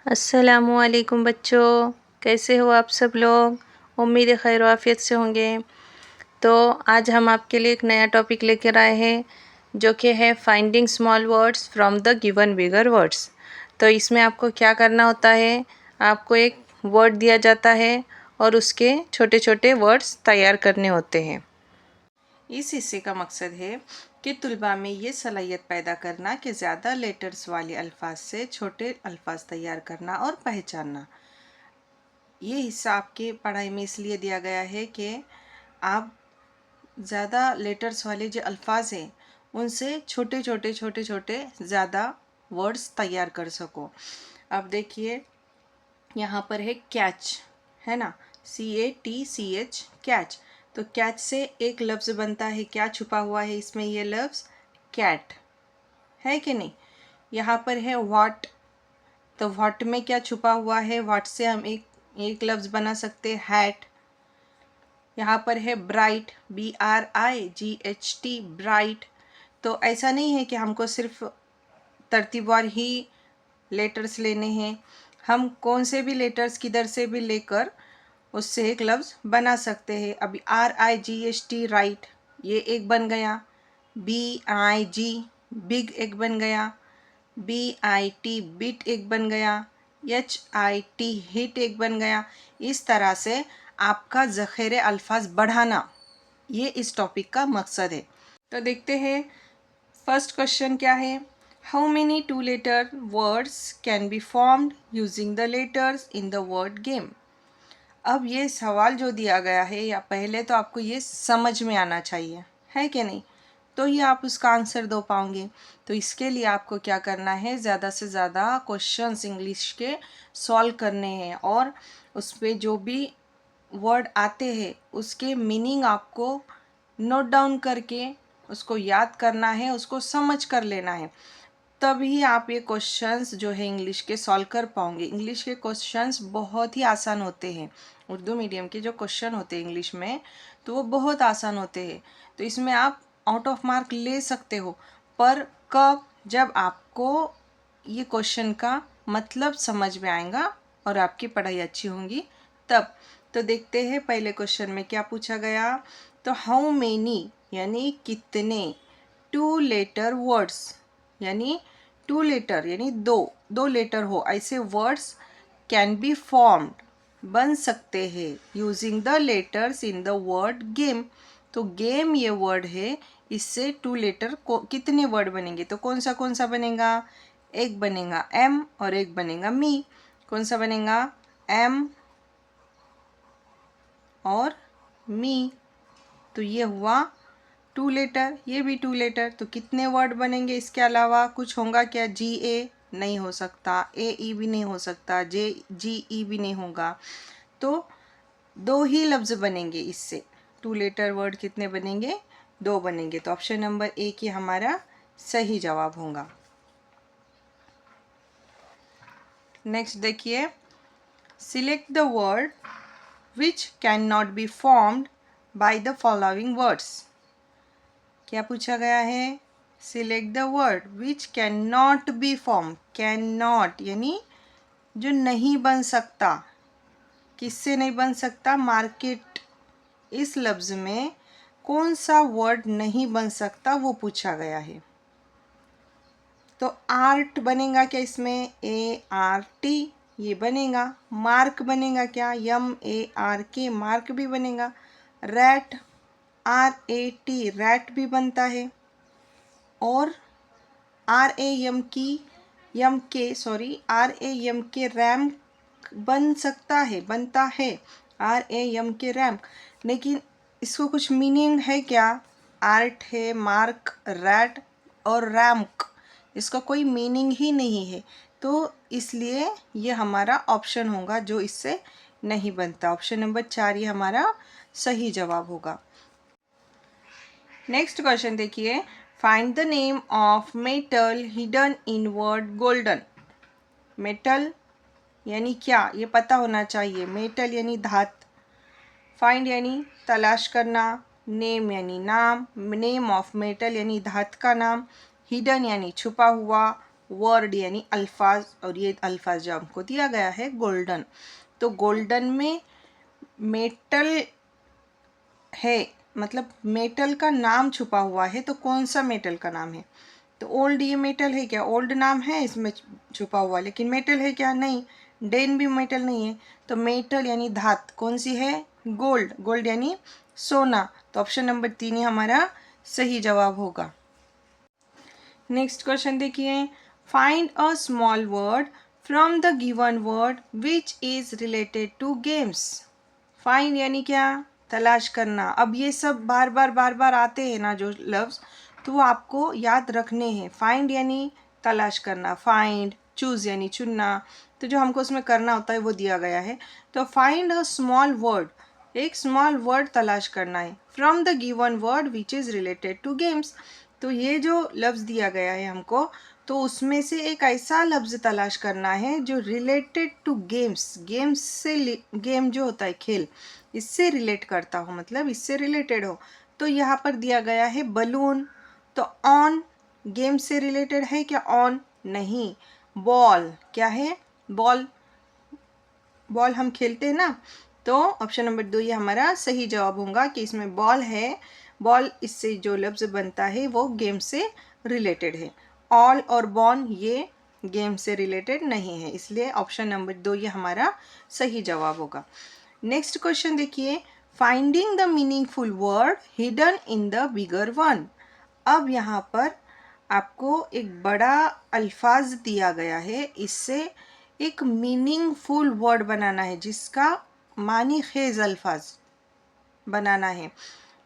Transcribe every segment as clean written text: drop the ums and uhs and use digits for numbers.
अस्सलामुअलैकुम बच्चों, कैसे हो आप सब लोग। उम्मीद है खैर आफियत से होंगे। तो आज हम आपके लिए एक नया टॉपिक लेकर आए हैं जो कि है finding small words from the given bigger words. तो इसमें आपको क्या करना होता है, आपको एक वर्ड दिया जाता है और उसके छोटे छोटे वर्ड्स तैयार करने होते हैं। इस हिस्से का मकसद है कि तुलबा में ये सलाहियत पैदा करना कि ज़्यादा लेटर्स वाले अल्फाज से छोटे अल्फाज तैयार करना और पहचानना। ये हिस्सा आपके पढ़ाई में इसलिए दिया गया है कि आप ज़्यादा लेटर्स वाले जो अल्फाज हैं उनसे छोटे छोटे ज़्यादा वर्ड्स तैयार कर सको। अब देखिए यहाँ पर है कैच, है ना, CATCH, कैच। तो कैच से एक लफ्ज़ बनता है, क्या छुपा हुआ है इसमें, ये लफ्ज़ कैट है कि नहीं। यहाँ पर है व्हाट, तो व्हाट में क्या छुपा हुआ है, व्हाट से हम एक लफ्ज़ बना सकते हैं, हैट। यहाँ पर है ब्राइट, BRIGHT, ब्राइट। तो ऐसा नहीं है कि हमको सिर्फ तरतीबवार ही लेटर्स लेने हैं, हम कौन से भी लेटर्स किधर से भी लेकर उससे एक लफ्ज़ बना सकते हैं। अभी RIGHT, राइट, ये एक बन गया। BIG, बिग एक बन गया। BIT, बिट एक बन गया। HIT, हिट एक बन गया। इस तरह से आपका ज़ख़ीरे अल्फाज बढ़ाना, ये इस टॉपिक का मकसद है। तो देखते हैं फर्स्ट क्वेश्चन क्या है। How many two letter words can be formed using the letters in the word game. अब ये सवाल जो दिया गया है, या पहले तो आपको ये समझ में आना चाहिए, है कि नहीं, तो ही आप उसका आंसर दो पाओगे। तो इसके लिए आपको क्या करना है, ज़्यादा से ज़्यादा क्वेश्चंस इंग्लिश के सॉल्व करने हैं और उस पर जो भी वर्ड आते हैं उसके मीनिंग आपको नोट डाउन करके उसको याद करना है, उसको समझ कर लेना है, तभी आप ये क्वेश्चंस जो है इंग्लिश के सॉल्व कर पाओगे। इंग्लिश के क्वेश्चंस बहुत ही आसान होते हैं। उर्दू मीडियम के जो क्वेश्चन होते हैं इंग्लिश में, तो वो बहुत आसान होते हैं। तो इसमें आप आउट ऑफ मार्क ले सकते हो, पर कब, जब आपको ये क्वेश्चन का मतलब समझ में आएगा और आपकी पढ़ाई अच्छी होगी तब। तो देखते हैं पहले क्वेश्चन में क्या पूछा गया। तो हाउ मेनी यानी कितने, टू लेटर वर्ड्स यानी टू लेटर यानी दो लेटर हो ऐसे वर्ड्स कैन बी फॉर्म्ड बन सकते हैं using the letters in the word game. तो गेम ये वर्ड है, इससे टू लेटर को कितने वर्ड बनेंगे, तो कौन सा बनेगा, एक बनेगा एम और एक बनेगा मी। कौन सा बनेगा, एम और मी। तो ये हुआ टू लेटर, ये भी टू लेटर। तो कितने वर्ड बनेंगे, इसके अलावा कुछ होगा क्या, GA नहीं हो सकता, AE भी नहीं हो सकता, GE भी नहीं होगा। तो दो ही लफ्ज़ बनेंगे इससे। टू लेटर वर्ड कितने बनेंगे, दो बनेंगे। तो ऑप्शन नंबर ए की हमारा सही जवाब होगा। नेक्स्ट देखिए, select the word which can not be formed by the following words. क्या पूछा गया है, select the word which can not be form. Can not यानी जो नहीं बन सकता, किससे नहीं बन सकता, मार्केट। इस लफ्ज़ में कौन सा वर्ड नहीं बन सकता वो पूछा गया है। तो आर्ट बनेगा क्या इसमें, ART, ये बनेगा। मार्क बनेगा क्या, MARK, मार्क भी बनेगा। रैट, RAT, रैट भी बनता है। और RAM, रैम बन सकता है, बनता है, RAM, रैम। लेकिन इसको कुछ मीनिंग है क्या, आर्ट है, मार्क, रैट और रैम्क, इसका कोई मीनिंग ही नहीं है। तो इसलिए ये हमारा ऑप्शन होगा जो इससे नहीं बनता। ऑप्शन नंबर 4 ये हमारा सही जवाब होगा। नेक्स्ट क्वेश्चन देखिए, find the name of metal hidden in word golden. Metal यानी क्या, ये पता होना चाहिए। मेटल यानी धात, फाइंड यानी तलाश करना, नेम यानी नाम, नेम ऑफ मेटल यानी धात का नाम, हिडन यानी छुपा हुआ, वर्ड यानी अल्फाज, और ये अल्फाज जो हमको दिया गया है गोल्डन, तो गोल्डन में मेटल है, मतलब मेटल का नाम छुपा हुआ है, तो कौन सा मेटल का नाम है? तो ओल्ड, ये मेटल है क्या? ओल्ड नाम है इसमें छुपा हुआ, लेकिन मेटल है क्या? नहीं। डेन भी मेटल नहीं है, तो मेटल यानी धात कौन सी है? गोल्ड। गोल्ड यानी सोना। तो ऑप्शन नंबर 3 ही हमारा सही जवाब होगा। नेक्स्ट क्वेश्चन देखिए, find a small word from the given word which is related to games. Find यानी क्या? तलाश करना। अब ये सब बार बार आते हैं ना जो लफ्ज़, तो वो आपको याद रखने हैं। फाइंड यानी तलाश करना, फाइंड, चूज़ यानी चुनना, तो जो हमको उसमें करना होता है वो दिया गया है। तो फाइंड अ स्मॉल वर्ड, एक स्मॉल वर्ड तलाश करना है from the given word which is related to games. तो ये जो लफ्ज़ दिया गया है हमको, तो उसमें से एक ऐसा लफ्ज़ तलाश करना है जो रिलेटेड टू गेम्स, गेम्स से, गेम जो होता है खेल, इससे रिलेट करता हो, मतलब इससे रिलेटेड हो। तो यहाँ पर दिया गया है बलून, तो ऑन गेम से रिलेटेड है क्या? ऑन नहीं। बॉल क्या है? बॉल, बॉल हम खेलते हैं ना, तो ऑप्शन नंबर 2 ये हमारा सही जवाब होगा कि इसमें बॉल है। बॉल, इससे जो लफ्ज़ बनता है वो गेम से रिलेटेड है। ऑल और बॉन ये गेम से रिलेटेड नहीं है, इसलिए ऑप्शन नंबर 2 ये हमारा सही जवाब होगा। नेक्स्ट क्वेश्चन देखिए, finding the meaningful word hidden in the bigger one. अब यहाँ पर आपको एक बड़ा अल्फाज दिया गया है, इससे एक मीनिंगफुल वर्ड बनाना है जिसका मानी खेज अल्फाज बनाना है,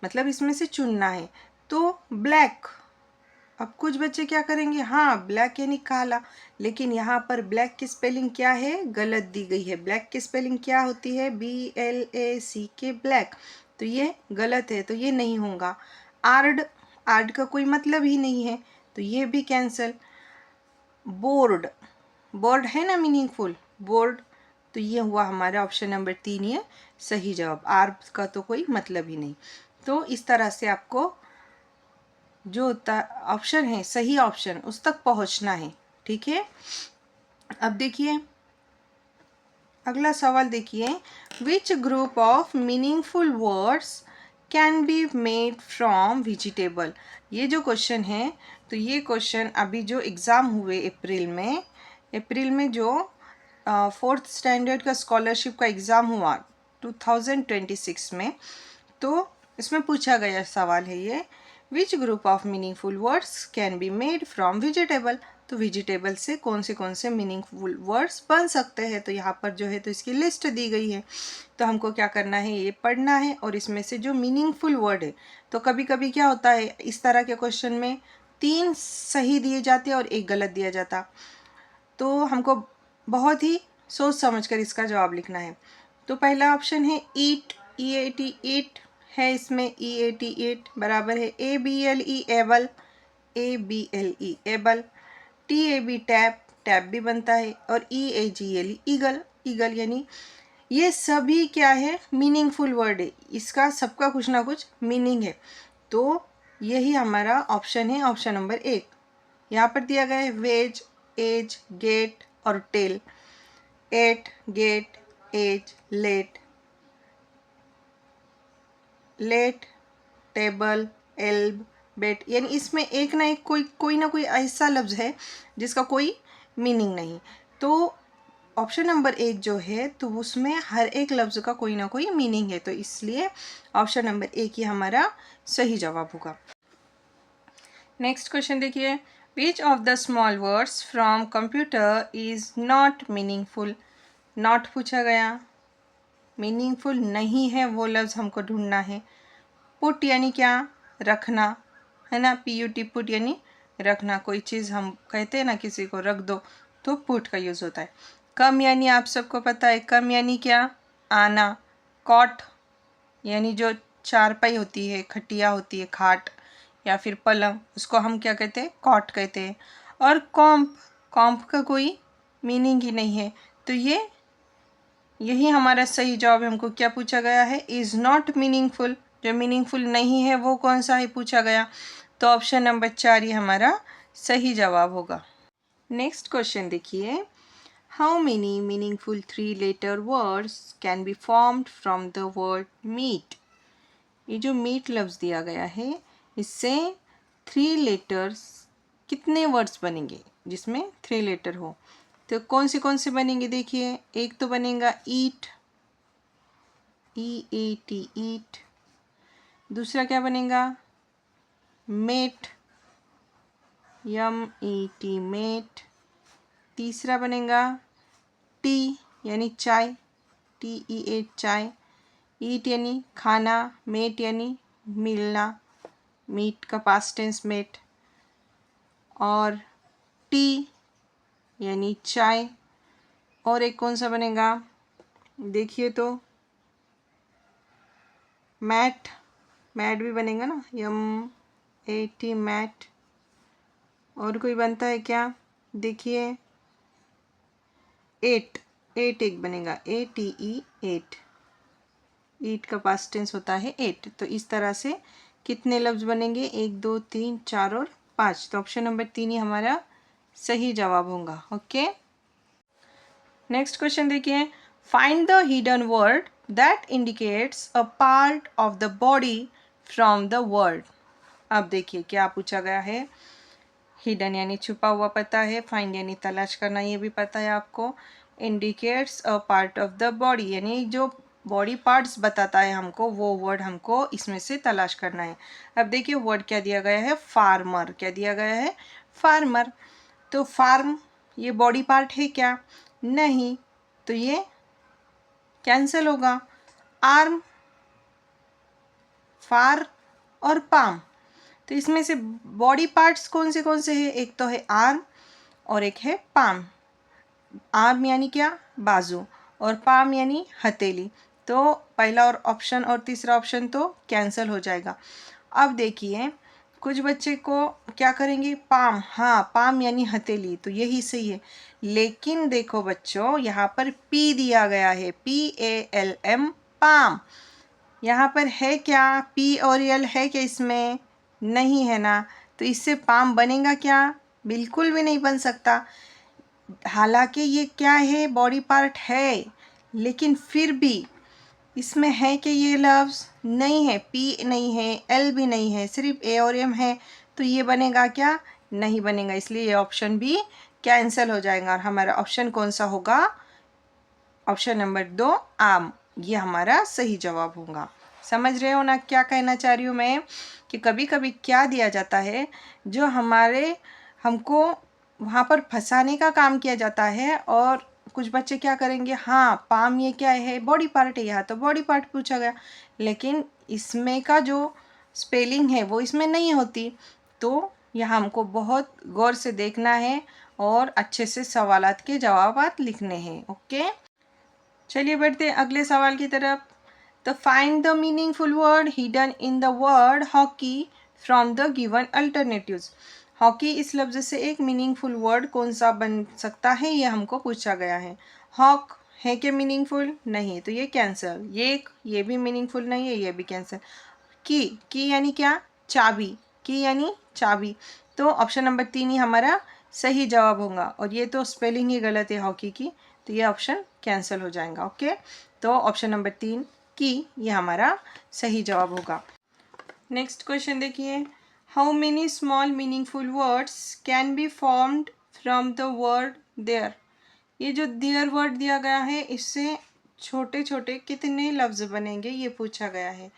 मतलब इसमें से चुनना है। तो ब्लैक, अब कुछ बच्चे क्या करेंगे, हाँ ब्लैक यानी काला, लेकिन यहाँ पर ब्लैक की स्पेलिंग क्या है? गलत दी गई है। ब्लैक की स्पेलिंग क्या होती है? BLACK, ब्लैक, तो ये गलत है, तो ये नहीं होगा। आर्ड, आर्ड का कोई मतलब ही नहीं है, तो ये भी कैंसल। बोर्ड, बोर्ड है ना मीनिंगफुल, बोर्ड, तो ये हुआ हमारा ऑप्शन नंबर 3 ये सही जवाब। आर का तो कोई मतलब ही नहीं। तो इस तरह से आपको जो ऑप्शन है सही ऑप्शन उस तक पहुंचना है, ठीक है। अब देखिए अगला सवाल देखिए, which group of meaningful words can be made from vegetable. ये जो क्वेश्चन है, तो ये क्वेश्चन अभी जो एग्ज़ाम हुए अप्रैल में जो 4th स्टैंडर्ड का स्कॉलरशिप का एग्ज़ाम हुआ 2026 में, तो इसमें पूछा गया सवाल है ये, which group of meaningful words can be made from vegetable. तो वेजिटेबल से कौन से मीनिंगफुल वर्ड्स बन सकते हैं, तो यहाँ पर जो है तो इसकी लिस्ट दी गई है। तो हमको क्या करना है, ये पढ़ना है और इसमें से जो मीनिंगफुल वर्ड है, तो कभी कभी क्या होता है इस तरह के क्वेश्चन में 3 सही दिए जाते हैं और 1 गलत दिया जाता, तो हमको बहुत ही सोच समझ कर इसका जवाब लिखना है। तो पहला ऑप्शन है ईट, EAT, ईट है, इसमें EAT, ईट बराबर है ABLE, able, ABLE, able, TAB, tap, tap भी बनता है, और EAGLE, ईगल, ईगल, यानी ये सभी क्या है? मीनिंगफुल वर्ड है, इसका सबका कुछ ना कुछ मीनिंग है। तो यही हमारा ऑप्शन है, ऑप्शन नंबर 1। यहाँ पर दिया गया है वेज, एज, गेट और tale. Ate, gate, age, late, late, table, एल्ब, बेट, यानी इसमें एक ना एक कोई ना कोई ऐसा लफ्ज़ है जिसका कोई मीनिंग नहीं। तो ऑप्शन नंबर 1 जो है, तो उसमें हर एक लफ्ज़ का कोई ना कोई मीनिंग है, तो इसलिए ऑप्शन नंबर 1 ही हमारा सही जवाब होगा। नेक्स्ट क्वेश्चन देखिए, which of the small words from computer is not meaningful. Not पूछा गया, मीनिंगफुल नहीं है वो लफ्ज़ हमको ढूंढना है। पुट यानी क्या? रखना, है ना, PUT, पुट यानी रखना। कोई चीज़ हम कहते हैं ना किसी को रख दो, तो पुट का यूज़ होता है। कम यानी आप सबको पता है, कम यानी क्या? आना। कॉट यानी जो चारपाई होती है, खटिया होती है, खाट या फिर पलंग, उसको हम क्या कहते हैं? कॉट कहते हैं। और कॉम्प, कॉम्प का कोई मीनिंग ही नहीं है, तो यही हमारा सही जवाब है। हमको क्या पूछा गया है? इज़ नॉट मीनिंगफुल, जो मीनिंगफुल नहीं है वो कौन सा है पूछा गया, तो ऑप्शन नंबर 4 ही हमारा सही जवाब होगा। नेक्स्ट क्वेश्चन देखिए, how many meaningful 3 letter words can be formed from the word meat. ये जो मीट लफ्ज़ दिया गया है, इससे 3 लेटर्स कितने वर्ड्स बनेंगे जिसमें 3 लेटर हो। तो कौन से बनेंगे देखिए, एक तो बनेगा ईट, EAT ईट। दूसरा क्या बनेगा, मेट, MET मेट। तीसरा बनेगा टी यानी चाय, TEA चाय। ईट यानी खाना, मेट यानी मिलना, मीट का पास्ट टेंस मेट। और टी यानी चाय। और एक कौन सा बनेगा देखिए, तो मैट, मैट भी बनेगा ना, MAT मैट। और कोई बनता है क्या देखिए, एट, एक बनेगा, ATE एट। ईट का पास्ट टेंस होता है एट। तो इस तरह से कितने लफ्ज़ बनेंगे, 1 2 3 4 और 5। तो ऑप्शन नंबर 3 ही हमारा सही जवाब होगा। ओके, नेक्स्ट क्वेश्चन देखिए, find the hidden word that indicates a part of the body from the word. अब देखिए क्या पूछा गया है। हिडन यानी छुपा हुआ पता है, फाइंड यानी तलाश करना, ये भी पता है आपको। Indicates a part of the body यानी जो बॉडी पार्ट्स बताता है हमको, वो वर्ड हमको इसमें से तलाश करना है। अब देखिए वर्ड क्या दिया गया है, फार्मर। क्या दिया गया है, फार्मर। तो फार्म ये बॉडी पार्ट है क्या, नहीं, तो ये कैंसिल होगा। आर्म, फार और पाम, तो इसमें से बॉडी पार्ट्स कौन से हैं, एक तो है आर्म और एक है पाम। आर्म यानी क्या, बाजू, और पाम यानी हथेली। तो पहला और ऑप्शन और तीसरा ऑप्शन तो कैंसिल हो जाएगा। अब देखिए कुछ बच्चे को क्या करेंगे, पाम, हाँ पाम यानी हथेली, तो यही सही है। लेकिन देखो बच्चों, यहाँ पर पी दिया गया है, PALM पाम। यहाँ पर है क्या, पी और एल है क्या इसमें, नहीं है ना। तो इससे पाम बनेगा क्या, बिल्कुल भी नहीं बन सकता। हालांकि ये क्या है, बॉडी पार्ट है, लेकिन फिर भी इसमें है कि ये लफ्ज़ नहीं है, पी नहीं है, एल भी नहीं है, सिर्फ ए और एम है। तो ये बनेगा क्या, नहीं बनेगा, इसलिए ये ऑप्शन भी कैंसिल हो जाएगा। और हमारा ऑप्शन कौन सा होगा, ऑप्शन नंबर 2 आम, ये हमारा सही जवाब होगा। समझ रहे हो ना क्या कहना चाह रही हूँ मैं, कि कभी कभी क्या दिया जाता है, जो हमको वहाँ पर फंसाने का काम किया जाता है। और कुछ बच्चे क्या करेंगे, हाँ पाम ये क्या है, बॉडी पार्ट है, यहाँ तो बॉडी पार्ट पूछा गया, लेकिन इसमें का जो स्पेलिंग है वो इसमें नहीं होती। तो यहाँ हमको बहुत गौर से देखना है और अच्छे से सवालात के जवाबात लिखने हैं। ओके, चलिए बढ़ते हैं अगले सवाल की तरफ। तो find the meaningful word hidden in the word hockey from the given alternatives. Hockey इस लफ्ज़ से एक मीनिंगफुल वर्ड कौन सा बन सकता है, ये हमको पूछा गया है। हॉक है क्या मीनिंगफुल, नहीं, तो ये कैंसिल। ये भी मीनिंगफुल नहीं है, ये भी कैंसिल। की यानी क्या, चाबी, की यानी चाबी। तो ऑप्शन नंबर 3 ही हमारा सही जवाब होगा। और ये तो स्पेलिंग ही गलत है हॉकी की, तो ये ऑप्शन कैंसिल हो जाएगा। ओके, तो ऑप्शन नंबर 3 की ये हमारा सही जवाब होगा। नेक्स्ट क्वेश्चन देखिए, how many small meaningful words can be formed from the word there. ये जो देयर वर्ड दिया गया है, इससे छोटे छोटे कितने लफ्ज़ बनेंगे ये पूछा गया है।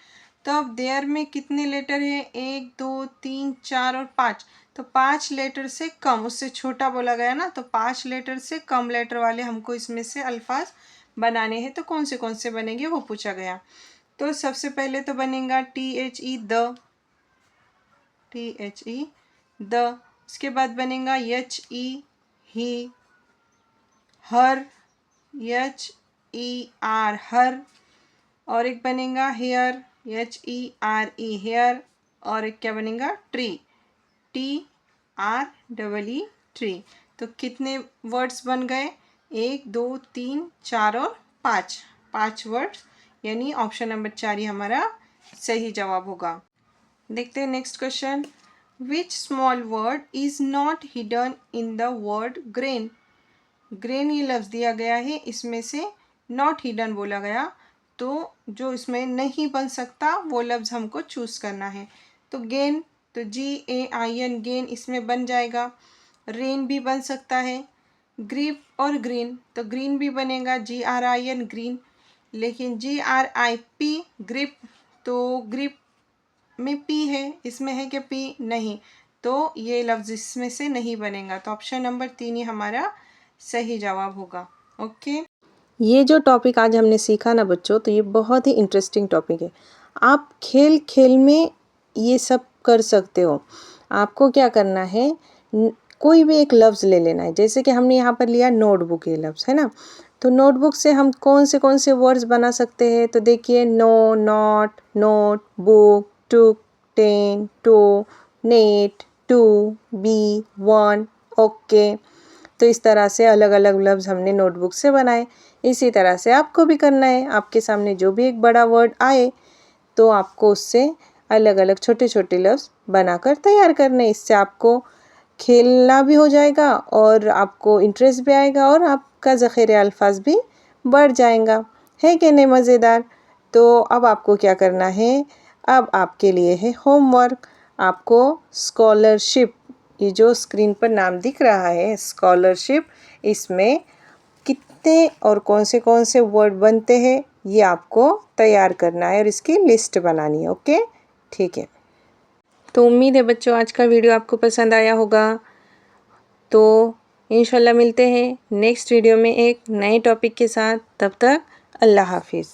तो अब देयर में कितने लेटर है, 1 2 3 4 और 5। तो 5 लेटर से कम, उससे छोटा बोला गया ना, तो 5 लेटर से कम लेटर वाले हमको इसमें से अल्फाज बनाने हैं। तो कौन से बनेंगे वो पूछा गया। तो सबसे पहले तो बनेगा THE द, THE द। उसके बाद बनेगा HE ही, हर, HER हर। और एक बनेगा हेयर, HERE हेयर। और एक क्या बनेगा, ट्री, TREE ट्री। तो कितने वर्ड्स बन गए, 1 2 3 4 और 5, 5 वर्ड्स, यानी ऑप्शन नंबर 4 ही हमारा सही जवाब होगा। देखते हैं next question, which small word is not hidden in the word grain. Grain ये लफ्ज़ दिया गया है, इसमें से नॉट हिडन बोला गया, तो जो इसमें नहीं बन सकता वो लफ्ज़ हमको चूज़ करना है। तो गेन, तो GAIN गेन इसमें बन जाएगा। रेन भी बन सकता है। ग्रिप और ग्रीन, तो ग्रीन भी बनेगा GRIN ग्रीन, लेकिन GRIP ग्रिप, तो ग्रिप में पी है, इसमें है कि पी नहीं, तो ये लफ्ज़ इसमें से नहीं बनेगा। तो ऑप्शन नंबर 3 ही हमारा सही जवाब होगा। ओके, ये जो टॉपिक आज हमने सीखा ना बच्चों, तो ये बहुत ही इंटरेस्टिंग टॉपिक है। आप खेल खेल में ये सब कर सकते हो। आपको क्या करना है, कोई भी एक लफ्ज़ ले लेना है। जैसे कि हमने यहाँ पर लिया नोटबुक, ये लफ्ज़ है ना, तो नोटबुक से हम कौन से वर्ड्स बना सकते हैं। तो देखिए, no, not, note, book, took, ten, two, net, to, be, one, okay. तो इस तरह से अलग अलग लफ्ज़ हमने नोटबुक से बनाए। इसी तरह से आपको भी करना है। आपके सामने जो भी एक बड़ा वर्ड आए, तो आपको उससे अलग अलग छोटे छोटे लफ्ज़ बनाकर तैयार करने। इससे आपको खेलना भी हो जाएगा और आपको इंटरेस्ट भी आएगा और आपका ज़ख़ीरे अल्फाज भी बढ़ जाएगा। है कि नहीं मज़ेदार? तो अब आपको क्या करना है, अब आपके लिए है होमवर्क। आपको स्कॉलरशिप, ये जो स्क्रीन पर नाम दिख रहा है स्कॉलरशिप, इसमें कितने और कौन से वर्ड बनते हैं ये आपको तैयार करना है और इसकी लिस्ट बनानी है। ओके, ठीक है। तो उम्मीद है बच्चों आज का वीडियो आपको पसंद आया होगा। तो इंशाल्लाह मिलते हैं नेक्स्ट वीडियो में एक नए टॉपिक के साथ। तब तक अल्लाह हाफिज़।